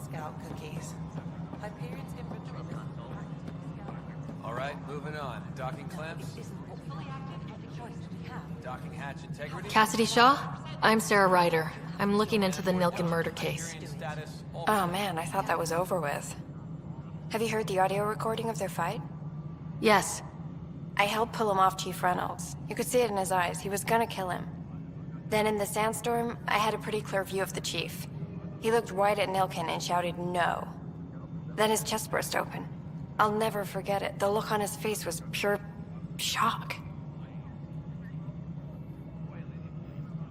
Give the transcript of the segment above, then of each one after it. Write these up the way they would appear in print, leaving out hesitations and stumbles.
Scout cookies. Hyperion's infantry console. Alright, moving on. Docking clamps? Docking hatch integrity? Cassidy Shaw? I'm Sarah Ryder. I'm looking into the Nilken murder case. Oh man, I thought that was over with. Have you heard the audio recording of their fight? Yes. I helped pull him off Chief Reynolds. You could see it in his eyes. He was gonna kill him. Then in the sandstorm, I had a pretty clear view of the Chief. He looked right at Nilken and shouted no. Then his chest burst open. I'll never forget it. The look on his face was pure shock.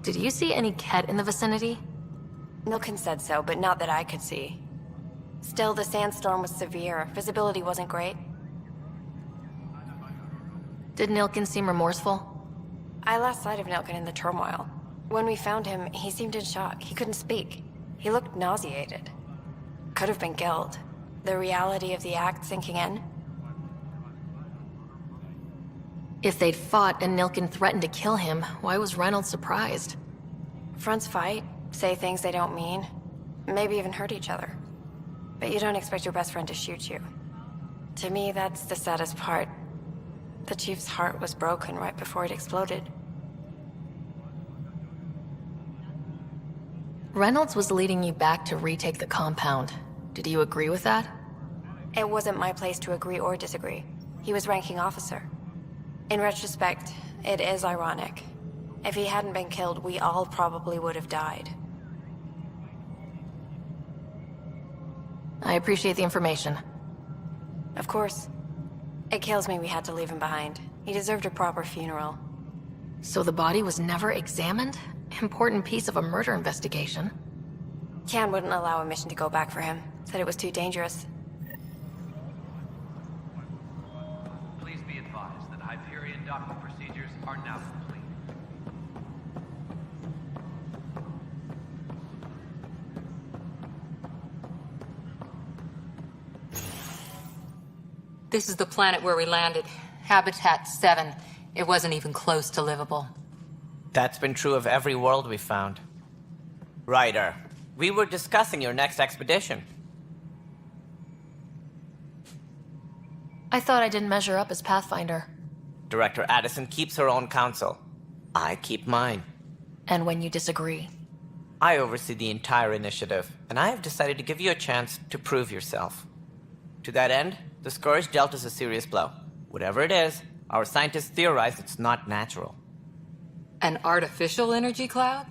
Did you see any Ket in the vicinity? Nilken said so, but not that I could see. Still, the sandstorm was severe. Visibility wasn't great. Did Nilken seem remorseful? I lost sight of Nilken in the turmoil. When we found him, he seemed in shock. He couldn't speak. He looked nauseated. Could have been guilt. The reality of the act sinking in. If they'd fought and Nilken threatened to kill him, why was Reynolds surprised? Fronts fight, say things they don't mean, maybe even hurt each other. But you don't expect your best friend to shoot you. To me, that's the saddest part. The Chief's heart was broken right before it exploded. Reynolds was leading you back to retake the compound. Did you agree with that? It wasn't my place to agree or disagree. He was ranking officer. In retrospect, it is ironic. If he hadn't been killed, we all probably would have died. I appreciate the information. Of course. It kills me we had to leave him behind. He deserved a proper funeral. So the body was never examined? Important piece of a murder investigation. Can wouldn't allow a mission to go back for him. Said it was too dangerous. Please be advised that Hyperion docking procedures are now complete. This is the planet where we landed. Habitat 7. It wasn't even close to livable. That's been true of every world we found. Ryder, we were discussing your next expedition. I thought I didn't measure up as Pathfinder. Director Addison keeps her own counsel. I keep mine. And when you disagree? I oversee the entire initiative, and I have decided to give you a chance to prove yourself. To that end, the Scourge dealt us a serious blow. Whatever it is, our scientists theorize it's not natural. An artificial energy cloud?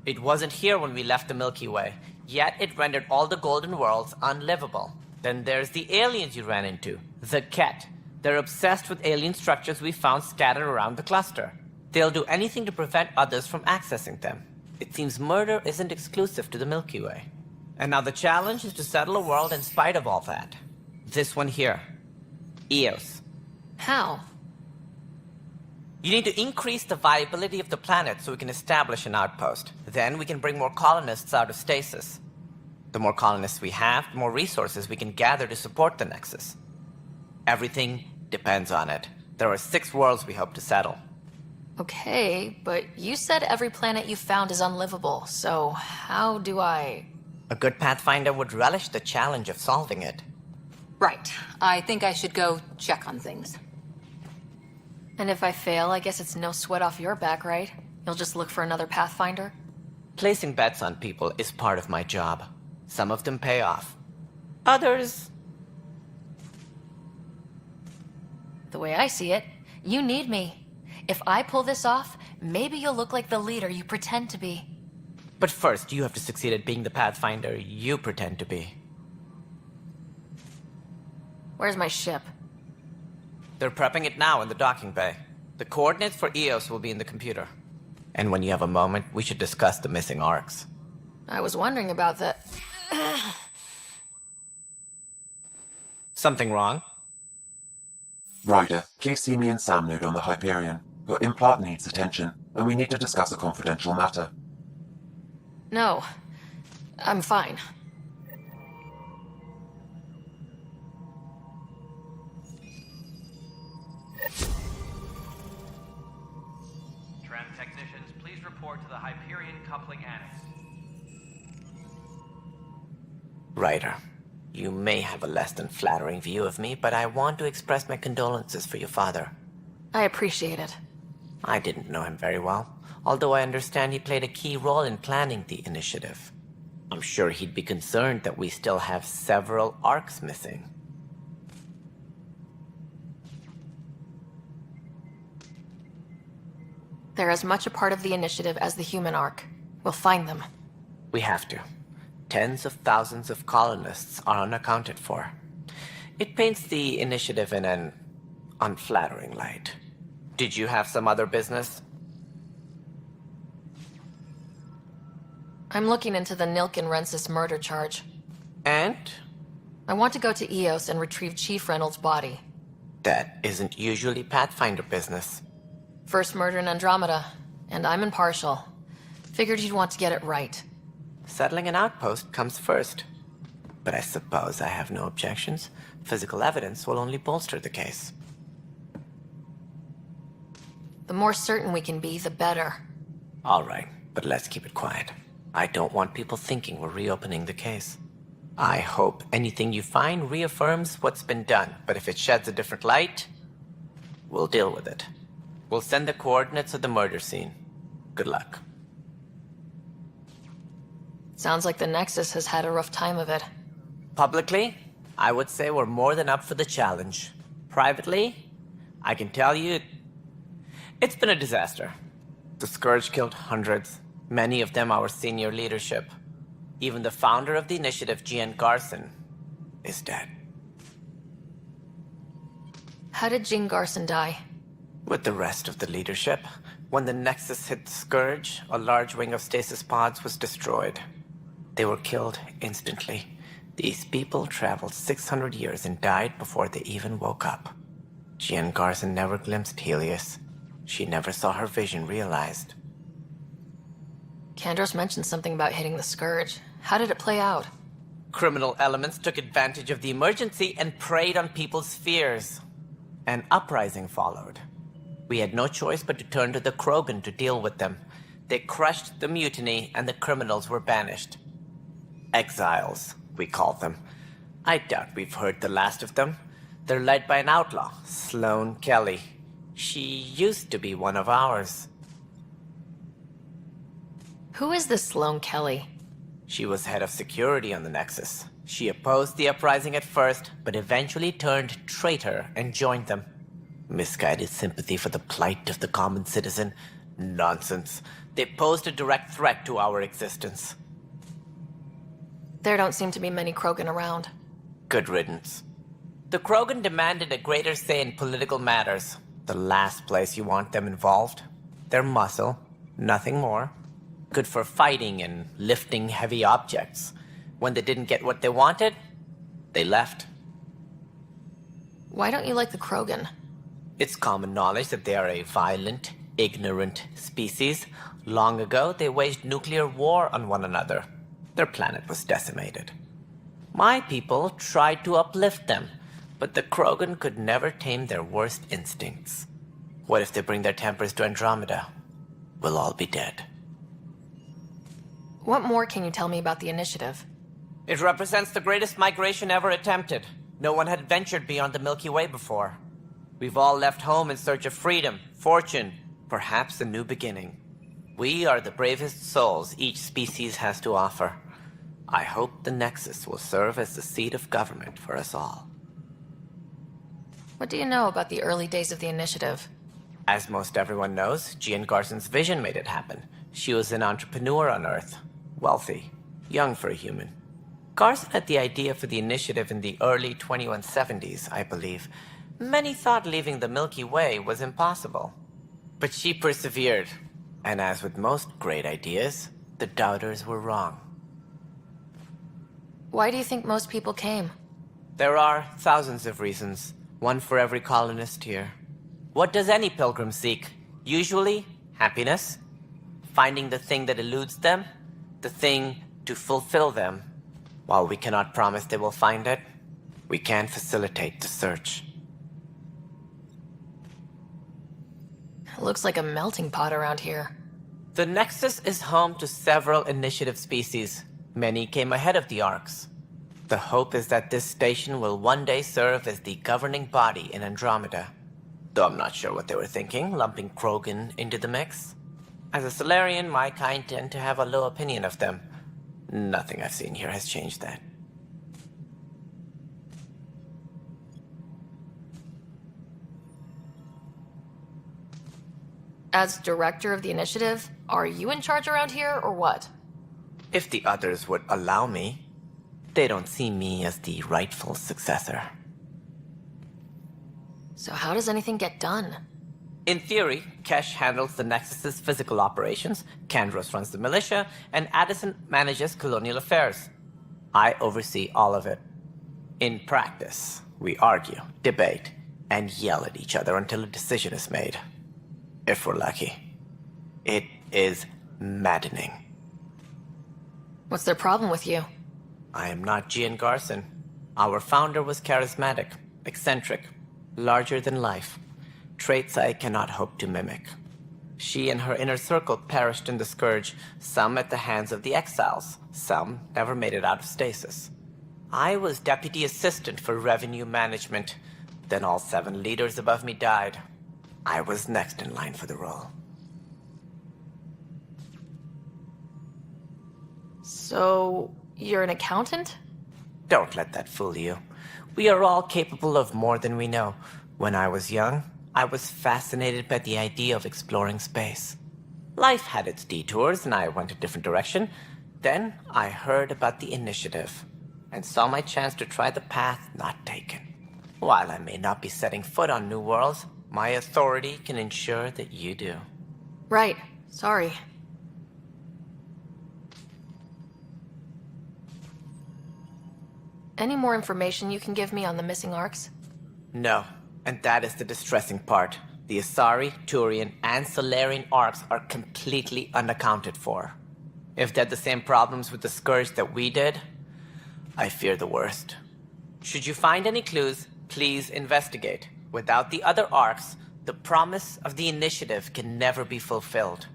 It wasn't here when we left the Milky Way, yet it rendered all the golden worlds unlivable. Then there's the aliens you ran into, the Ket. They're obsessed with alien structures we found scattered around the cluster. They'll do anything to prevent others from accessing them. It seems murder isn't exclusive to the Milky Way. And now the challenge is to settle a world in spite of all that. This one here. Eos. How? You need to increase the viability of the planet so we can establish an outpost. Then we can bring more colonists out of stasis. The more colonists we have, the more resources we can gather to support the Nexus. Everything depends on it. There are 6 worlds we hope to settle. Okay, but you said every planet you found is unlivable, so how do I... A good Pathfinder would relish the challenge of solving it. Right. I think I should go check on things. And if I fail, I guess it's no sweat off your back, right? You'll just look for another Pathfinder? Placing bets on people is part of my job. Some of them pay off. Others... The way I see it, you need me. If I pull this off, maybe you'll look like the leader you pretend to be. But first, you have to succeed at being the Pathfinder you pretend to be. Where's my ship? They're prepping it now in the docking bay. The coordinates for Eos will be in the computer. And when you have a moment, we should discuss the missing arcs. I was wondering about that. Something wrong? Ryder, please see me and Sam Node on the Hyperion. Your implant needs attention, and we need to discuss a confidential matter. No, I'm fine. Tram technicians, please report to the Hyperion coupling annex. Ryder, you may have a less than flattering view of me, but I want to express my condolences for your father. I appreciate it. I didn't know him very well, although I understand he played a key role in planning the initiative. I'm sure he'd be concerned that we still have several arcs missing. They're as much a part of the initiative as the human arc. We'll find them. We have to. Tens of thousands of colonists are unaccounted for. It paints the initiative in an unflattering light. Did you have some other business? I'm looking into the Nilkin Rensis murder charge. And? I want to go to Eos and retrieve Chief Reynolds' body. That isn't usually Pathfinder business. First murder in Andromeda, and I'm impartial. Figured you'd want to get it right. Settling an outpost comes first. But I suppose I have no objections. Physical evidence will only bolster the case. The more certain we can be, the better. All right, but let's keep it quiet. I don't want people thinking we're reopening the case. I hope anything you find reaffirms what's been done, but if it sheds a different light, we'll deal with it. We'll send the coordinates of the murder scene. Good luck. Sounds like the Nexus has had a rough time of it. Publicly, I would say we're more than up for the challenge. Privately, I can tell you, it's been a disaster. The Scourge killed hundreds, many of them our senior leadership. Even the founder of the initiative, Gian Garson, is dead. How did Jean Garson die? With the rest of the leadership, when the Nexus hit the Scourge, a large wing of stasis pods was destroyed. They were killed instantly. These people traveled 600 years and died before they even woke up. Jean Garson never glimpsed Helios. She never saw her vision realized. Kandros mentioned something about hitting the Scourge. How did it play out? Criminal elements took advantage of the emergency and preyed on people's fears. An uprising followed. We had no choice but to turn to the Krogan to deal with them. They crushed the mutiny and the criminals were banished. Exiles, we call them. I doubt we've heard the last of them. They're led by an outlaw, Sloane Kelly. She used to be one of ours. Who is this Sloane Kelly? She was head of security on the Nexus. She opposed the uprising at first, but eventually turned traitor and joined them. Misguided sympathy for the plight of the common citizen? Nonsense. They posed a direct threat to our existence. There don't seem to be many Krogan around. Good riddance. The Krogan demanded a greater say in political matters. The last place you want them involved. They're muscle, nothing more. Good for fighting and lifting heavy objects. When they didn't get what they wanted, they left. Why don't you like the Krogan? It's common knowledge that they are a violent, ignorant species. Long ago, they waged nuclear war on one another. Their planet was decimated. My people tried to uplift them, but the Krogan could never tame their worst instincts. What if they bring their tempers to Andromeda? We'll all be dead. What more can you tell me about the initiative? It represents the greatest migration ever attempted. No one had ventured beyond the Milky Way before. We've all left home in search of freedom, fortune, perhaps a new beginning. We are the bravest souls each species has to offer. I hope the Nexus will serve as the seat of government for us all. What do you know about the early days of the initiative? As most everyone knows, Jean Garson's vision made it happen. She was an entrepreneur on Earth. Wealthy. Young for a human. Garson had the idea for the initiative in the early 2170s, I believe. Many thought leaving the Milky Way was impossible. But she persevered. And as with most great ideas, the doubters were wrong. Why do you think most people came? There are thousands of reasons, one for every colonist here. What does any pilgrim seek? Usually, happiness. Finding the thing that eludes them, the thing to fulfill them. While we cannot promise they will find it, we can facilitate the search. It looks like a melting pot around here. The Nexus is home to several initiative species. Many came ahead of the Arcs. The hope is that this station will one day serve as the governing body in Andromeda. Though I'm not sure what they were thinking, lumping Krogan into the mix. As a Solarian, my kind tend to have a low opinion of them. Nothing I've seen here has changed that. As director of the initiative, are you in charge around here, or what? If the others would allow me, they don't see me as the rightful successor. So how does anything get done? In theory, Kesh handles the Nexus's physical operations, Kandros runs the militia, and Addison manages colonial affairs. I oversee all of it. In practice, we argue, debate, and yell at each other until a decision is made. If we're lucky. It is maddening. What's their problem with you? I am not Gian Garson. Our founder was charismatic, eccentric, larger than life. Traits I cannot hope to mimic. She and her inner circle perished in the Scourge, some at the hands of the Exiles, some never made it out of stasis. I was deputy assistant for revenue management. Then all 7 leaders above me died. I was next in line for the role. So, you're an accountant? Don't let that fool you. We are all capable of more than we know. When I was young, I was fascinated by the idea of exploring space. Life had its detours, and I went a different direction. Then I heard about the initiative, and saw my chance to try the path not taken. While I may not be setting foot on new worlds, my authority can ensure that you do. Right. Sorry. Any more information you can give me on the missing arcs? No, and that is the distressing part. The Asari, Turian, and Solarian arcs are completely unaccounted for. If they had the same problems with the Scourge that we did, I fear the worst. Should you find any clues, please investigate. Without the other arcs, the promise of the initiative can never be fulfilled.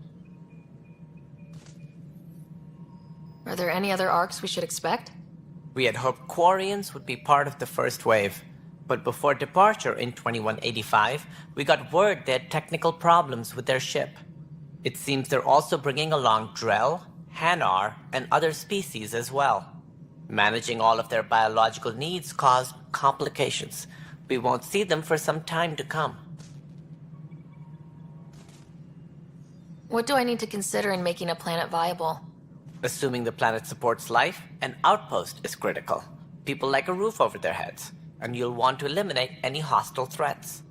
Are there any other arcs we should expect? We had hoped Quarians would be part of the first wave, but before departure in 2185, we got word they had technical problems with their ship. It seems they're also bringing along Drell, Hanar, and other species as well. Managing all of their biological needs caused complications. We won't see them for some time to come. What do I need to consider in making a planet viable? Assuming the planet supports life, an outpost is critical. People like a roof over their heads, and you'll want to eliminate any hostile threats.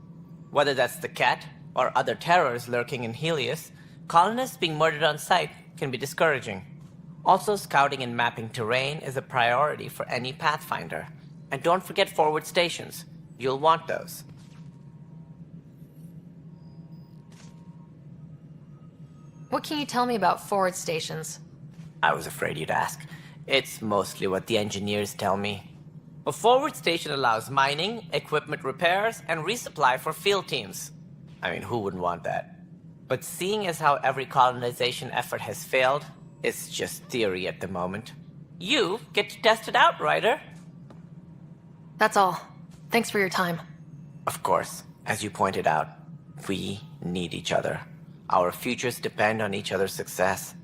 Whether that's the Cat, or other terrors lurking in Helios, colonists being murdered on sight can be discouraging. Also, scouting and mapping terrain is a priority for any Pathfinder. And don't forget forward stations. You'll want those. What can you tell me about forward stations? I was afraid you'd ask. It's mostly what the engineers tell me. A forward station allows mining, equipment repairs, and resupply for field teams. I mean, who wouldn't want that? But seeing as how every colonization effort has failed, it's just theory at the moment. You get to test it out, Ryder. That's all. Thanks for your time. Of course, as you pointed out, we need each other. Our futures depend on each other's success.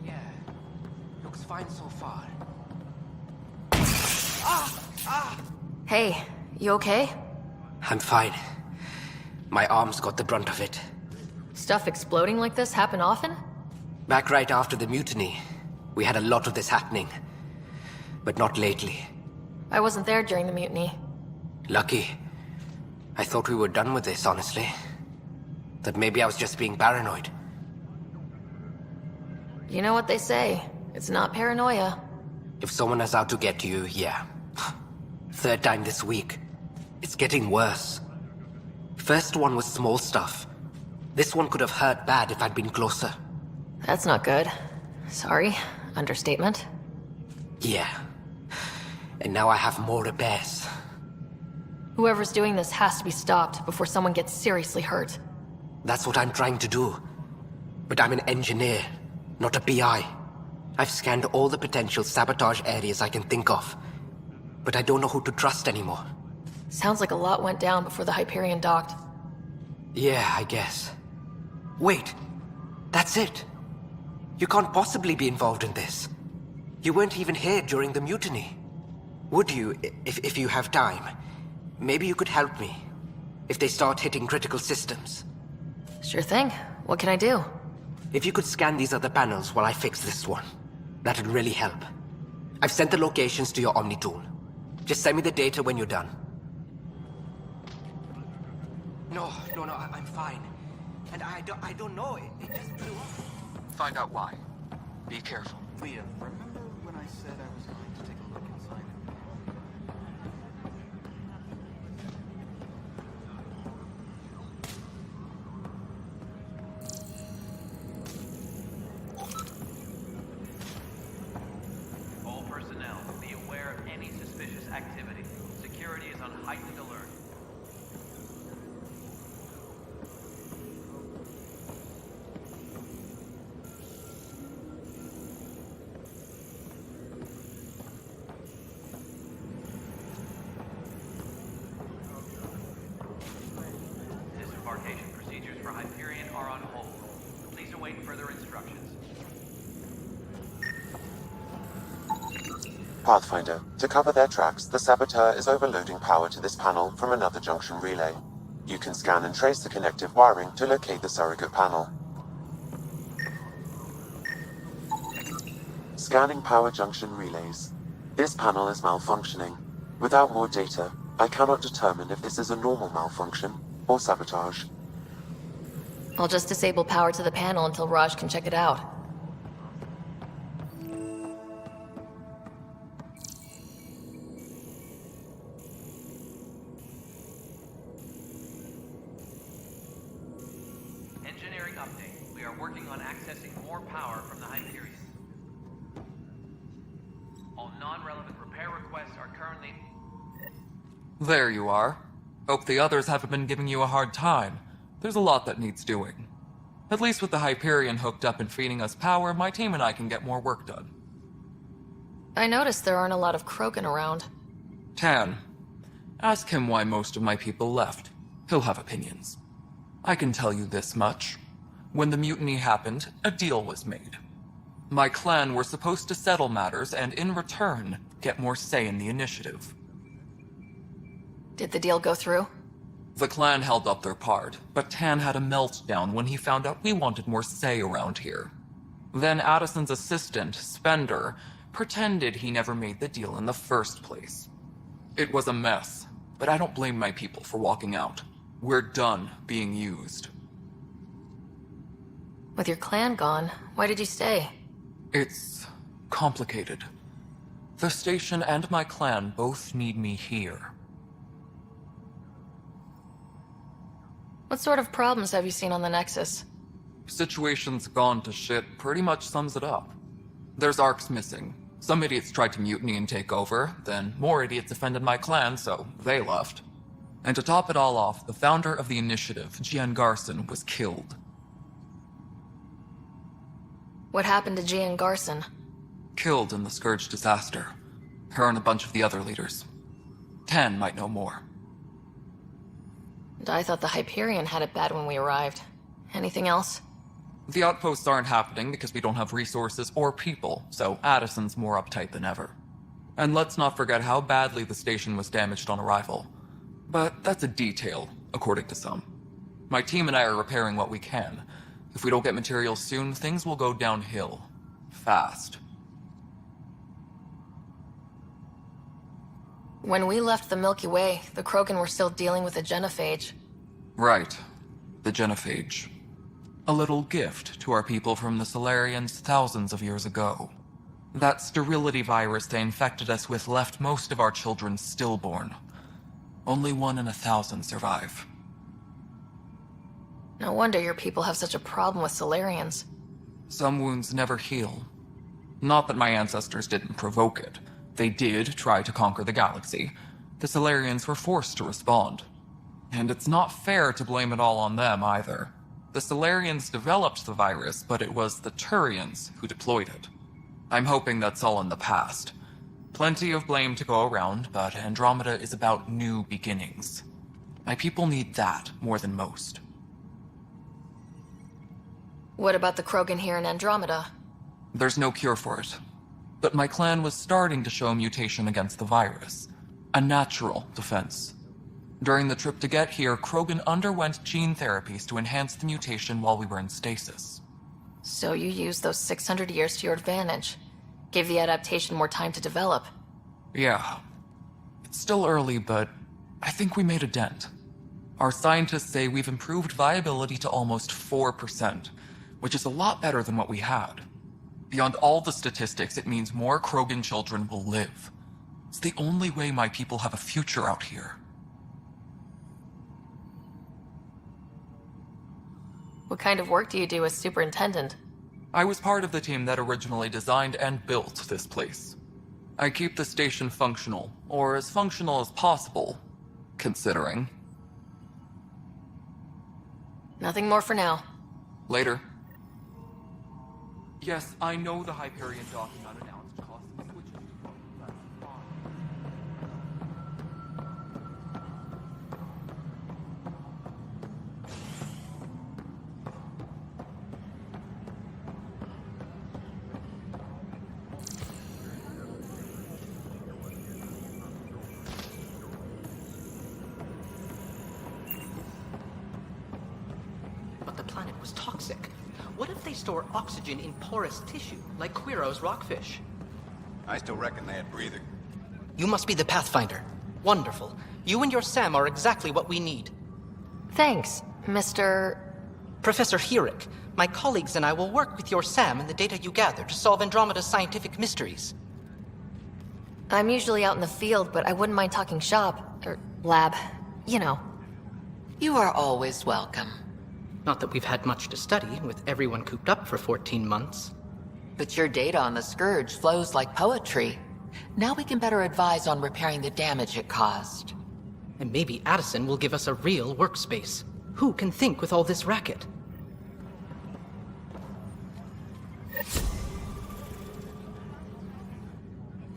Yeah, looks fine so far. Hey, you okay? I'm fine. My arms got the brunt of it. Stuff exploding like this happen often? Back right after the mutiny, we had a lot of this happening. But not lately. I wasn't there during the mutiny. Lucky. I thought we were done with this, honestly. That maybe I was just being paranoid. You know what they say. It's not paranoia. If someone is out to get you, yeah. 3rd time this week. It's getting worse. First one was small stuff. This one could have hurt bad if I'd been closer. That's not good. Sorry. Understatement. Yeah. And now I have more repairs. Whoever's doing this has to be stopped before someone gets seriously hurt. That's what I'm trying to do. but I'm an engineer, not a BI. I've scanned all the potential sabotage areas I can think of, but I don't know who to trust anymore. Sounds like a lot went down before the Hyperion docked. Yeah, I guess. Wait, that's it. You can't possibly be involved in this. You weren't even here during the mutiny. Would you, if you have time? Maybe you could help me, if they start hitting critical systems. Sure thing. What can I do? If you could scan these other panels while I fix this one, that'd really help. I've sent the locations to your Omni tool. Just send me the data when you're done. No, I'm fine. And I don't know, it just blew up. Find out why. Be careful. Liam, remember when I said I was going to take a look inside? All personnel, be aware of any suspicious activity. Security is on heightened alert. Disembarkation procedures for Hyperion are on hold. Please await further instructions. Pathfinder, to cover their tracks, the saboteur is overloading power to this panel from another junction relay. You can scan and trace the connective wiring to locate the surrogate panel. Scanning power junction relays. This panel is malfunctioning. Without more data, I cannot determine if this is a normal malfunction or sabotage. I'll just disable power to the panel until Raj can check it out. Engineering update. We are working on accessing more power from the Hyperion. All non-relevant repair requests are currently... There you are. Hope the others haven't been giving you a hard time. There's a lot that needs doing. At least with the Hyperion hooked up and feeding us power, my team and I can get more work done. I noticed there aren't a lot of Krogan around. Tan, ask him why most of my people left. He'll have opinions. I can tell you this much. When the mutiny happened, a deal was made. My clan were supposed to settle matters and, in return, get more say in the initiative. Did the deal go through? The clan held up their part, but Tan had a meltdown when he found out we wanted more say around here. Then Addison's assistant, Spender, pretended he never made the deal in the first place. It was a mess, but I don't blame my people for walking out. We're done being used. With your clan gone, why did you stay? It's complicated. The station and my clan both need me here. What sort of problems have you seen on the Nexus? Situation's gone to shit pretty much sums it up. There's arcs missing. Some idiots tried to mutiny and take over, then more idiots offended my clan, so they left. And to top it all off, the founder of the initiative, Gian Garson, was killed. What happened to Gian Garson? Killed in the Scourge disaster. Her and a bunch of the other leaders. Tan might know more. And I thought the Hyperion had it bad when we arrived. Anything else? The outposts aren't happening because we don't have resources or people, so Addison's more uptight than ever. And let's not forget how badly the station was damaged on arrival. But that's a detail, according to some. My team and I are repairing what we can. If we don't get materials soon, things will go downhill. Fast. When we left the Milky Way, the Krogan were still dealing with the genophage. Right. The genophage. A little gift to our people from the Solarians thousands of years ago. That sterility virus they infected us with left most of our children stillborn. Only 1 in 1,000 survive. No wonder your people have such a problem with Solarians. Some wounds never heal. Not that my ancestors didn't provoke it. They did try to conquer the galaxy. The Solarians were forced to respond. And it's not fair to blame it all on them, either. The Solarians developed the virus, but it was the Turians who deployed it. I'm hoping that's all in the past. Plenty of blame to go around, but Andromeda is about new beginnings. My people need that more than most. What about the Krogan here in Andromeda? There's no cure for it. But my clan was starting to show mutation against the virus. A natural defense. During the trip to get here, Krogan underwent gene therapies to enhance the mutation while we were in stasis. So you used those 600 years to your advantage. Gave the adaptation more time to develop. Yeah. It's still early, but I think we made a dent. Our scientists say we've improved viability to almost 4%, which is a lot better than what we had. Beyond all the statistics, it means more Krogan children will live. It's the only way my people have a future out here. What kind of work do you do as superintendent? I was part of the team that originally designed and built this place. I keep the station functional, or as functional as possible, considering. Nothing more for now. Later. Yes, I know the Hyperion docking unannounced cost me switching to that's fine. But the planet was toxic. What if they store oxygen in porous tissue, like Quiro's rockfish? I still reckon they had breathing. You must be the Pathfinder. Wonderful. You and your Sam are exactly what we need. Thanks, Mr. Professor Herrick, my colleagues and I will work with your Sam and the data you gather to solve Andromeda's scientific mysteries. I'm usually out in the field, but I wouldn't mind talking shop, or lab, you know. You are always welcome. Not that we've had much to study, with everyone cooped up for 14 months. But your data on the Scourge flows like poetry. Now we can better advise on repairing the damage it caused. And maybe Addison will give us a real workspace. Who can think with all this racket?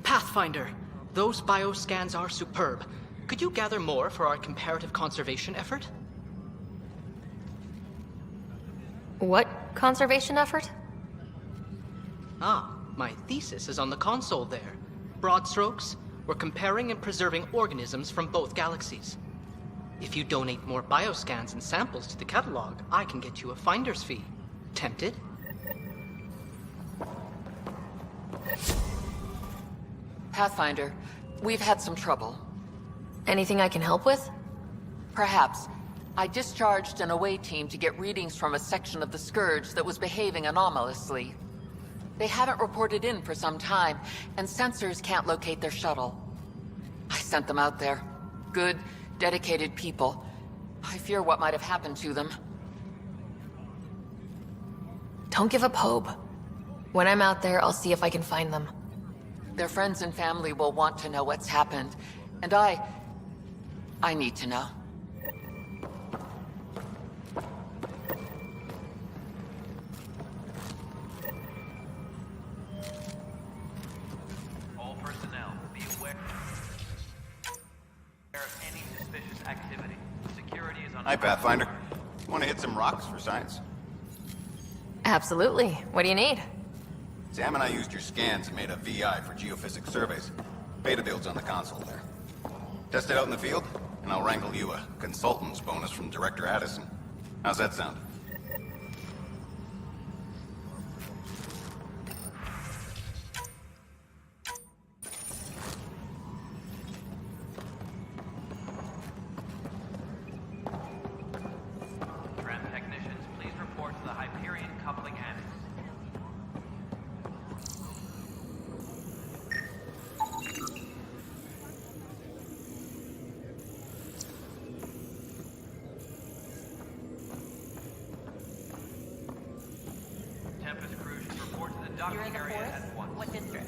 Pathfinder, those bioscans are superb. Could you gather more for our comparative conservation effort? What conservation effort? Ah, my thesis is on the console there. Broad strokes, we're comparing and preserving organisms from both galaxies. If you donate more bioscans and samples to the catalog, I can get you a finder's fee. Tempted? Pathfinder, we've had some trouble. Anything I can help with? Perhaps. I discharged an away team to get readings from a section of the Scourge that was behaving anomalously. They haven't reported in for some time, and sensors can't locate their shuttle. I sent them out there. Good, dedicated people. I fear what might have happened to them. Don't give up hope. When I'm out there, I'll see if I can find them. Their friends and family will want to know what's happened, and I need to know. All personnel, be aware of any suspicious activity. Security is on. Hi, Pathfinder. Want to hit some rocks for science? Absolutely. What do you need? Sam and I used your scans and made a VI for geophysics surveys. Beta builds on the console there. Test it out in the field, and I'll wrangle you a consultant's bonus from Director Addison. How's that sound? Tram technicians, please report to the Hyperion coupling annex. Tempest crew should report to the docking area at once. What district?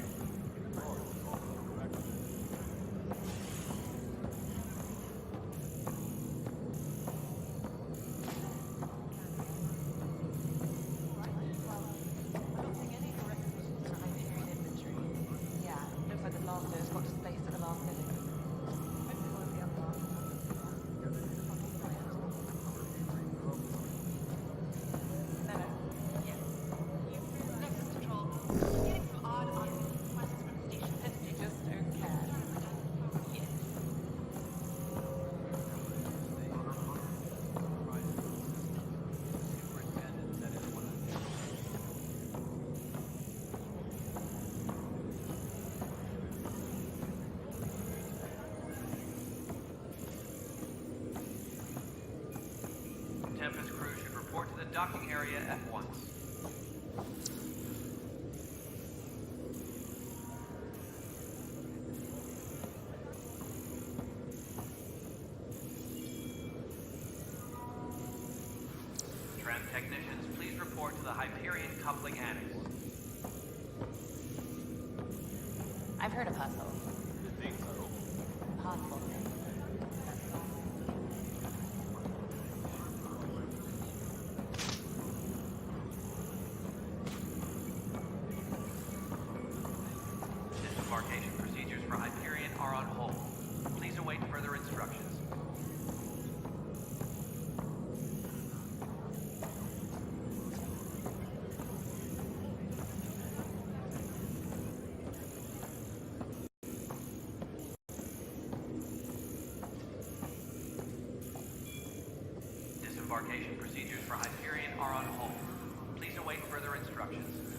Tempest crew should report to the docking area at once. Tram technicians, please report to the Hyperion coupling annex. I've heard of Hustle. Hustle. Disembarkation procedures for Hyperion are on hold. Please await further instructions. Disembarkation procedures for Hyperion are on hold. Please await further instructions.